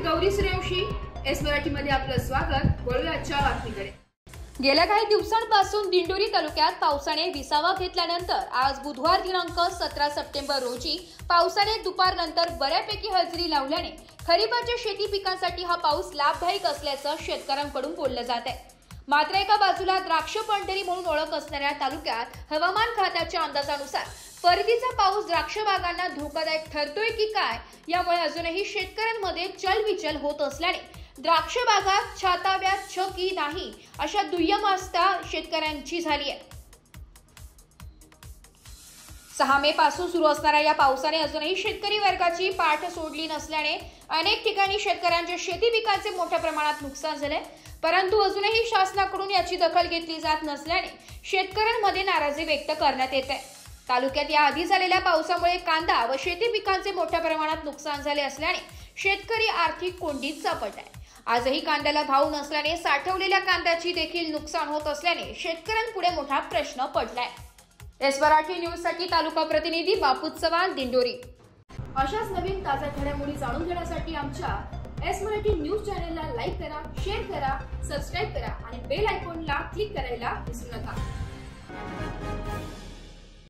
Gauri Suryavanshi, S मराठीमध्ये आपलं स्वागत। वळूया आजच्या बातमीकडे। गेल्या काही दिवसांपासून दिंडोरी तालुक्यात पावसाने विसावा घेतल्यानंतर आज बुधवार दिनांक 17 सप्टेंबर रोजी पावसाने दुपारनंतर बऱ्यापैकी हजेरी लावल्याने खरीपाच्या शेती पिकांसाठी हा पाऊस लाभदायक असल्याचं शेतकऱ्यांकडून बोललं जात आहे। मात्र एका बाजूला द्राक्ष पंढरी म्हणून ओळख असणाऱ्या तालुक्यात हवामान खात्याच्या अंदाजानुसार परतीचा पाऊस द्राक्ष बागांना धोकादायक ठरतोय की काय, यामुळे अजूनही शेतकऱ्यांमध्ये चलबिचल होत असल्याने द्राक्ष बागात छाताव्यात की नाही अशा दुय्यम आस्था शेतकऱ्यांची झाली आहे। 6 मे पासून सुरू असणाऱ्या या पावसाने अजूनही शेतकरी वर्गाची पाठ सोडली नसल्याने अनेक ठिकाणी शेतकऱ्यांच्या शेती पिकांचे मोठ्या प्रमाणात नुकसान झाले, परंतु अजूनही शासनाकडून याची दखल घेतली जात नसल्याने शेतकऱ्यांमध्ये नाराजी व्यक्त करण्यात येत आहे। तालुक्यात या आधी झालेल्या पावसामुळे कांदा व शेती पिकांचे मोठ्या प्रमाणात नुकसान झाले असल्याने शेतकरी आर्थिक कोंडीत सापडला आहे। आजही कांद्याला भाव नसल्याने साठवलेल्या कांद्याची देखील नुकसान होत असल्याने शेतकऱ्यांपुढे मोठा प्रश्न पडलाय। एस मराठी न्यूज साठी तालुका प्रतिनिधी बापू चव्हाण, दिंडोरी। अशाच नवीन ताज्या घडामोडी जाणून घेण्यासाठी आमच्या एस मराठी न्यूज चॅनलला लाईक करा, शेअर करा, सबस्क्राइब करा आणि बेल आयकॉनला क्लिक करायला विसरू नका।